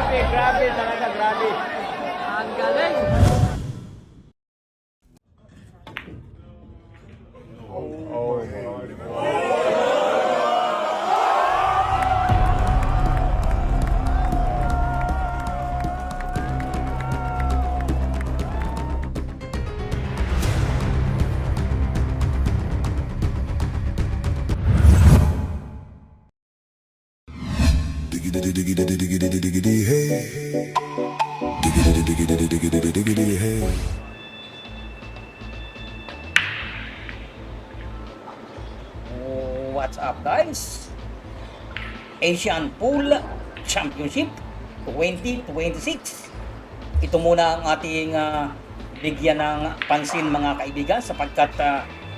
Grabe talaga, grabe. Ang galing. Diggity diggity diggity diggity hey. Diggity diggity diggity diggity hey. What's up guys? Asian Pool Championship 2026. Ito muna ang ating bigyan ng pansin mga kaibigan sapagkat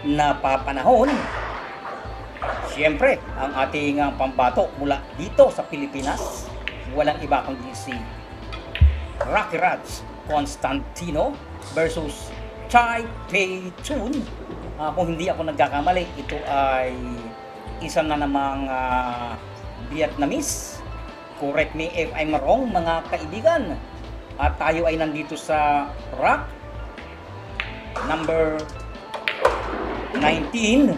napapanahon. Siyempre, ang ating pambato mula dito sa Pilipinas, walang iba kundi si Rocky Raj Constantino versus Chai Pei Chun. Kung hindi ako nagkakamali, ito ay isa na namang Vietnamese. Correct me if I'm wrong mga kaibigan. At tayo ay nandito sa rack number 19.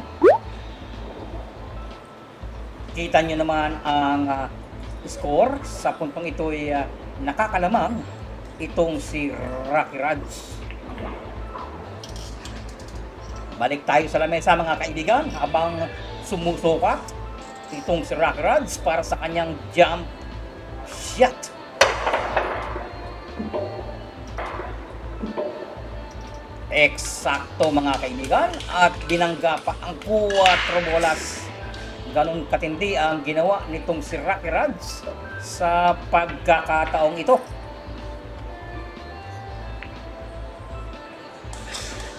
Kita nyo naman ang score sa puntong ito ay nakakalamang itong si Rocky Raj. Balik tayo sa lamesa mga kaibigan habang sumusukat itong si Rocky Raj para sa kanyang jump shot. Eksakto mga kaibigan at binangga pa ang 4 bolas. Ganun katindi ang ginawa nitong si Rocky Raj sa pagkakataong ito.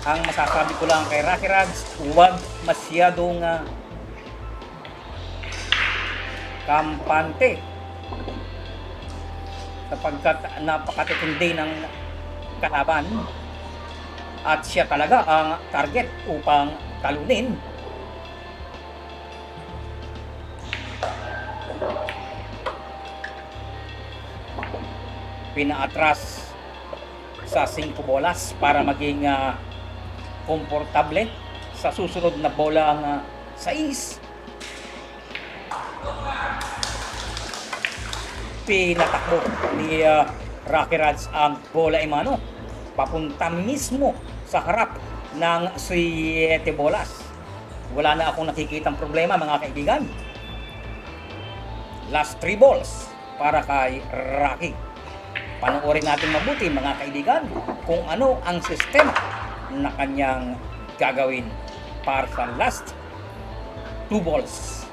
Ang masasabi ko lang kay Rocky Raj, huwag masyadong kampante sapagkat napakatitindi ng kalaban at siya talaga ang target upang talunin. Pinaatras sa 5 bolas para maging komportable sa susunod na bolang 6. Pinatakbo ni Rocky Raj ang bola imano papunta mismo sa harap ng 7 bolas. Wala na akong nakikitang problema mga kaibigan. Last 3 balls para kay Rocky. Panoorin natin mabuti mga kaibigan kung ano ang sistema na kanyang gagawin para sa last 2 balls.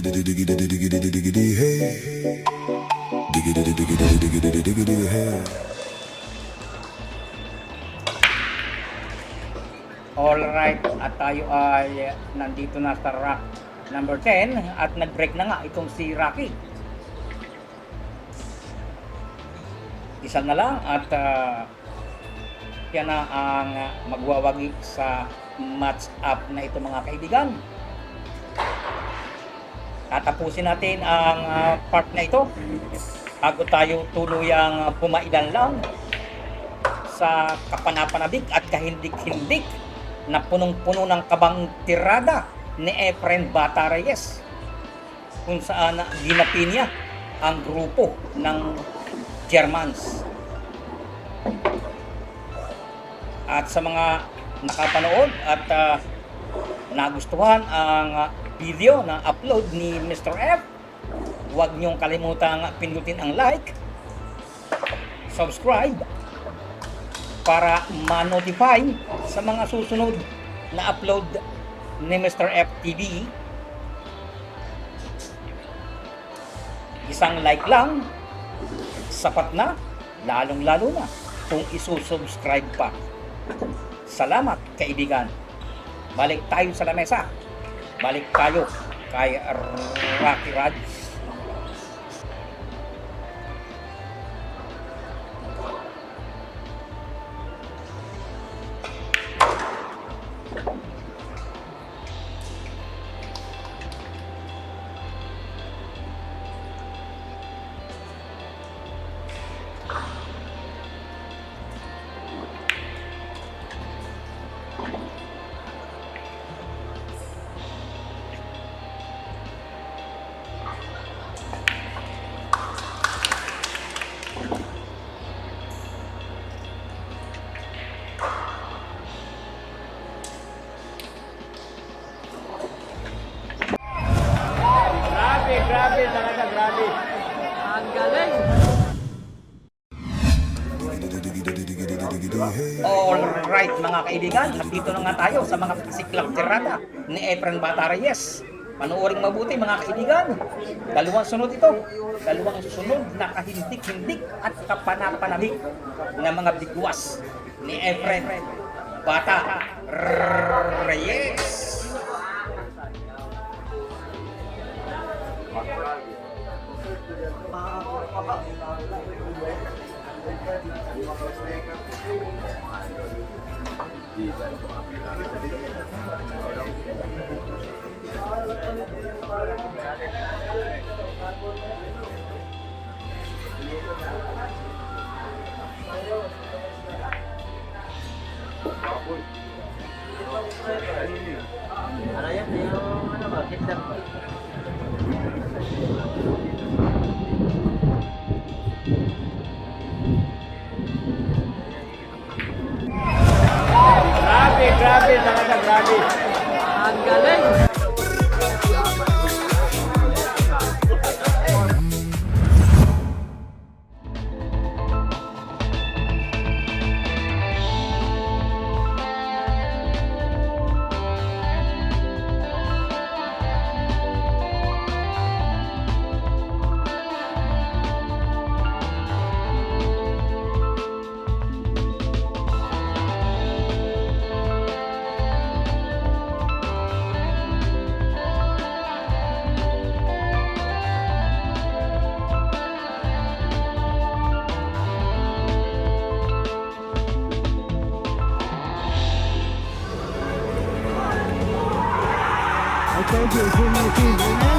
Diggity diggity diggity diggity hey. Diggity diggity diggity diggity hey. Alright, at tayo ay nandito na sa rack number 10 at nag-break na nga itong si Rocky. Isa na lang at yan na ang magwawagi sa match up na ito mga kaibigan. Tatapusin natin ang part na ito bago tayo tuluyang pumailan lang sa kapanapanabik at kahindik-hindik na punong-puno ng kabang tirada ni Efren Bata Reyes kung saan ginapi niya ang grupo ng Germans. At sa mga nakapanood at nagustuhan ang video na upload ni Mr. F, huwag niyong kalimutang pindutin ang like, subscribe para ma-notify sa mga susunod na upload ni Mr. F TV. Isang like lang, sapat na, lalong-lalo na kung isusubscribe pa. Salamat, kaibigan. Balik tayo sa lamesa. Balik tayo kay Rocky Raj. Grabe talaga, grabe. Ang galing. Alright mga kaibigan, nandito na nga tayo sa mga siklap tirada ni Efren Bata Reyes. Panoorin mabuti mga kaibigan. Dalawang sunod ito. Dalawang sunod na kahindik-hindik at kapanapanabik na mga bigwas ni Efren Bata Reyes. Ano yan? Yung ano ba? Kidnap ba? Grabe talaga, grabe. Ang galing. I told you, it's in my team.